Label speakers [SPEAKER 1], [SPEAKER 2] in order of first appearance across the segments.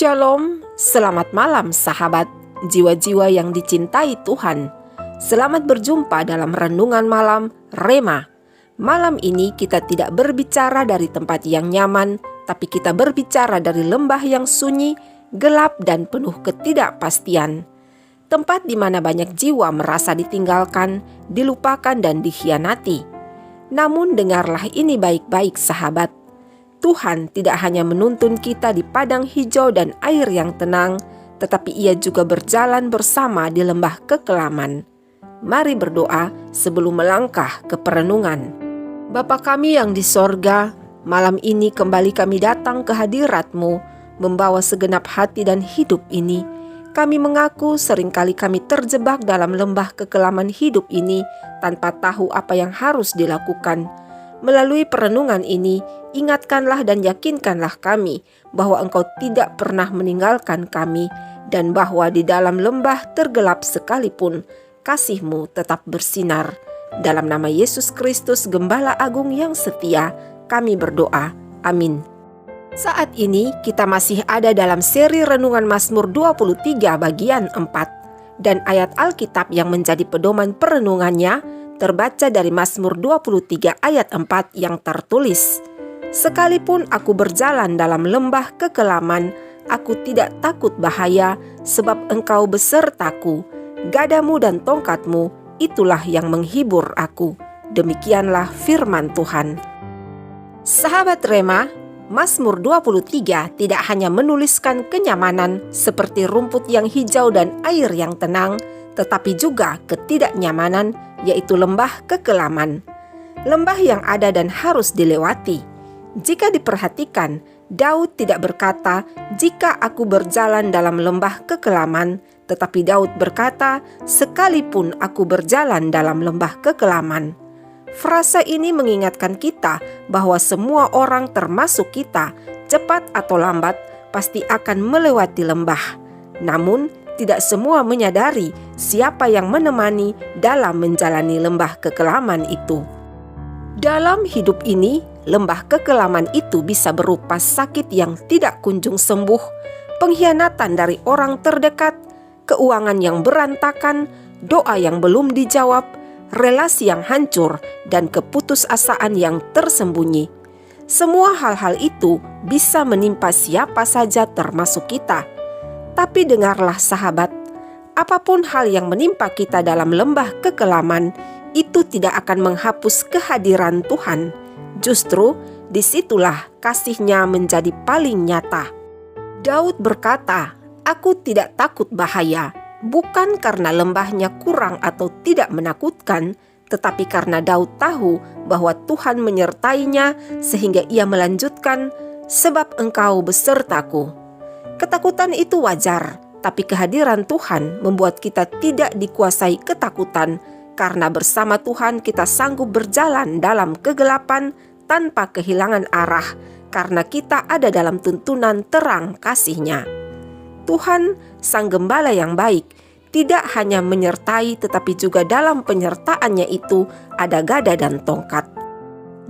[SPEAKER 1] Shalom, selamat malam sahabat, jiwa-jiwa yang dicintai Tuhan. Selamat berjumpa dalam renungan malam Rema. Malam ini kita tidak berbicara dari tempat yang nyaman, tapi kita berbicara dari lembah yang sunyi, gelap dan penuh ketidakpastian. Tempat di mana banyak jiwa merasa ditinggalkan, dilupakan dan dikhianati. Namun dengarlah ini baik-baik sahabat. Tuhan tidak hanya menuntun kita di padang hijau dan air yang tenang, tetapi Ia juga berjalan bersama di lembah kekelaman. Mari berdoa sebelum melangkah ke perenungan. Bapa kami yang di sorga, malam ini kembali kami datang ke hadirat-Mu, membawa segenap hati dan hidup ini. Kami mengaku seringkali kami terjebak dalam lembah kekelaman hidup ini tanpa tahu apa yang harus dilakukan. Melalui perenungan ini, ingatkanlah dan yakinkanlah kami bahwa Engkau tidak pernah meninggalkan kami dan bahwa di dalam lembah tergelap sekalipun, kasih-Mu tetap bersinar. Dalam nama Yesus Kristus, Gembala Agung yang setia, kami berdoa. Amin. Saat ini kita masih ada dalam seri Renungan Mazmur 23 bagian 4 dan ayat Alkitab yang menjadi pedoman perenungannya terbaca dari Mazmur 23 ayat 4 yang tertulis, "Sekalipun aku berjalan dalam lembah kekelaman, aku tidak takut bahaya, sebab Engkau besertaku. Gadamu dan tongkatmu, itulah yang menghibur aku." Demikianlah firman Tuhan. Sahabat Rema, Mazmur 23 tidak hanya menuliskan kenyamanan seperti rumput yang hijau dan air yang tenang, tetapi juga ketidaknyamanan, yaitu lembah kekelaman. Lembah yang ada dan harus dilewati. Jika diperhatikan, Daud tidak berkata, "Jika aku berjalan dalam lembah kekelaman," tetapi Daud berkata, "Sekalipun aku berjalan dalam lembah kekelaman." Frasa ini mengingatkan kita bahwa semua orang termasuk kita, cepat atau lambat, pasti akan melewati lembah. Namun, tidak semua menyadari siapa yang menemani dalam menjalani lembah kekelaman itu. Dalam hidup ini, lembah kekelaman itu bisa berupa sakit yang tidak kunjung sembuh, pengkhianatan dari orang terdekat, keuangan yang berantakan, doa yang belum dijawab, relasi yang hancur, dan keputusasaan yang tersembunyi. Semua hal-hal itu bisa menimpa siapa saja termasuk kita. Tapi dengarlah sahabat, apapun hal yang menimpa kita dalam lembah kekelaman, itu tidak akan menghapus kehadiran Tuhan. Justru disitulah kasih-Nya menjadi paling nyata. Daud berkata, "Aku tidak takut bahaya," bukan karena lembahnya kurang atau tidak menakutkan, tetapi karena Daud tahu bahwa Tuhan menyertainya sehingga ia melanjutkan, "Sebab Engkau besertaku." Ketakutan itu wajar, tapi kehadiran Tuhan membuat kita tidak dikuasai ketakutan, karena bersama Tuhan kita sanggup berjalan dalam kegelapan tanpa kehilangan arah, karena kita ada dalam tuntunan terang kasih-Nya. Tuhan, Sang Gembala yang baik, tidak hanya menyertai tetapi juga dalam penyertaannya itu ada gada dan tongkat.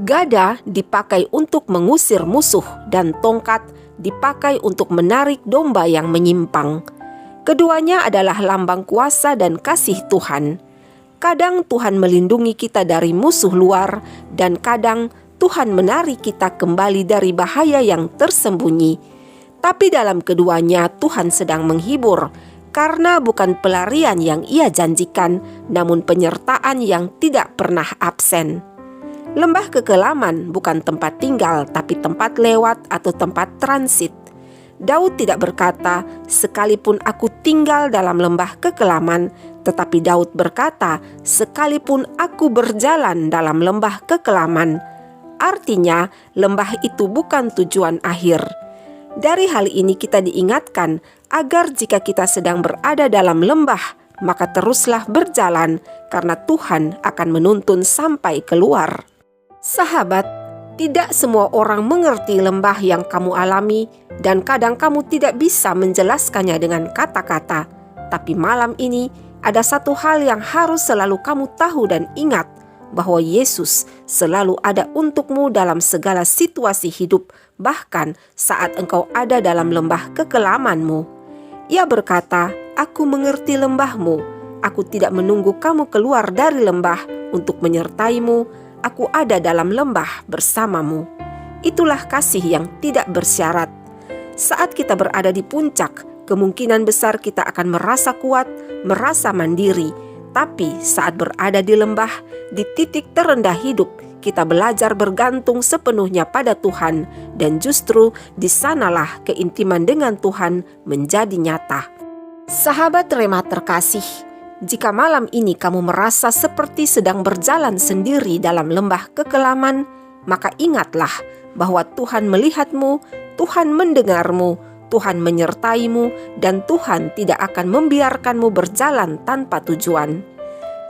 [SPEAKER 1] Gada dipakai untuk mengusir musuh dan tongkat dipakai untuk menarik domba yang menyimpang. Keduanya adalah lambang kuasa dan kasih Tuhan. Kadang Tuhan melindungi kita dari musuh luar, dan kadang Tuhan menarik kita kembali dari bahaya yang tersembunyi. Tapi dalam keduanya Tuhan sedang menghibur, karena bukan pelarian yang Ia janjikan, namun penyertaan yang tidak pernah absen. Lembah kekelaman bukan tempat tinggal, tapi tempat lewat atau tempat transit. Daud tidak berkata, "Sekalipun aku tinggal dalam lembah kekelaman," tetapi Daud berkata, "Sekalipun aku berjalan dalam lembah kekelaman." Artinya, lembah itu bukan tujuan akhir. Dari hal ini kita diingatkan agar jika kita sedang berada dalam lembah, maka teruslah berjalan, karena Tuhan akan menuntun sampai keluar. Sahabat, tidak semua orang mengerti lembah yang kamu alami, dan kadang kamu tidak bisa menjelaskannya dengan kata-kata. Tapi malam ini ada satu hal yang harus selalu kamu tahu dan ingat, bahwa Yesus selalu ada untukmu dalam segala situasi hidup, bahkan saat engkau ada dalam lembah kekelamanmu. Ia berkata, "Aku mengerti lembahmu. Aku tidak menunggu kamu keluar dari lembah untuk menyertaimu. Aku ada dalam lembah bersamamu." Itulah kasih yang tidak bersyarat. Saat kita berada di puncak, kemungkinan besar kita akan merasa kuat, merasa mandiri. Tapi saat berada di lembah, di titik terendah hidup, kita belajar bergantung sepenuhnya pada Tuhan, dan justru di sanalah keintiman dengan Tuhan menjadi nyata. Sahabat Rema terkasih, jika malam ini kamu merasa seperti sedang berjalan sendiri dalam lembah kekelaman, maka ingatlah bahwa Tuhan melihatmu, Tuhan mendengarmu, Tuhan menyertaimu, dan Tuhan tidak akan membiarkanmu berjalan tanpa tujuan.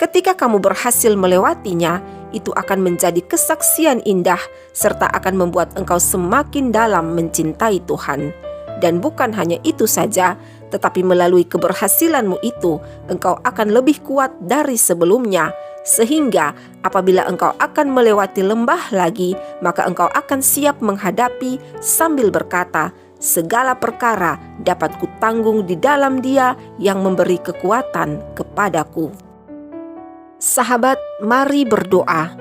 [SPEAKER 1] Ketika kamu berhasil melewatinya, itu akan menjadi kesaksian indah serta akan membuat engkau semakin dalam mencintai Tuhan. Dan bukan hanya itu saja, tetapi melalui keberhasilanmu itu, engkau akan lebih kuat dari sebelumnya, sehingga apabila engkau akan melewati lembah lagi, maka engkau akan siap menghadapi sambil berkata, "Segala perkara dapat kutanggung di dalam Dia yang memberi kekuatan kepadaku." Sahabat, mari berdoa.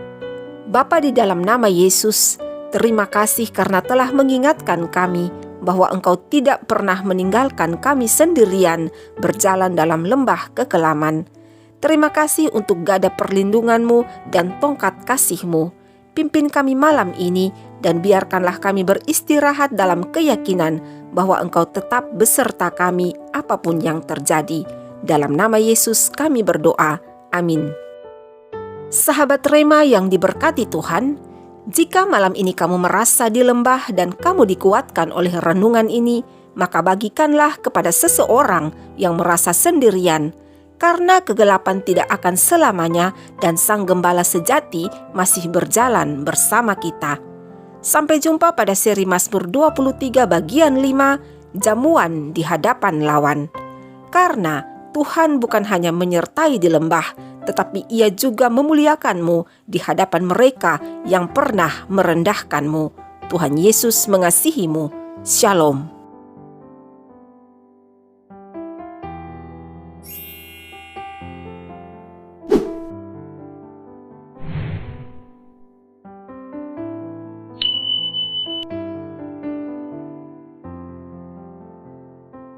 [SPEAKER 1] Bapa di dalam nama Yesus, terima kasih karena telah mengingatkan kami bahwa Engkau tidak pernah meninggalkan kami sendirian berjalan dalam lembah kekelaman. Terima kasih untuk gada perlindungan-Mu dan tongkat kasih-Mu. Pimpin kami malam ini dan biarkanlah kami beristirahat dalam keyakinan bahwa Engkau tetap beserta kami apapun yang terjadi. Dalam nama Yesus kami berdoa. Amin. Sahabat Rema yang diberkati Tuhan, jika malam ini kamu merasa di lembah dan kamu dikuatkan oleh renungan ini, maka bagikanlah kepada seseorang yang merasa sendirian, karena kegelapan tidak akan selamanya dan Sang Gembala sejati masih berjalan bersama kita. Sampai jumpa pada seri Mazmur 23 bagian 5, Jamuan di Hadapan Lawan. Karena Tuhan bukan hanya menyertai di lembah, tetapi Ia juga memuliakanmu di hadapan mereka yang pernah merendahkanmu. Tuhan Yesus mengasihimu. Shalom.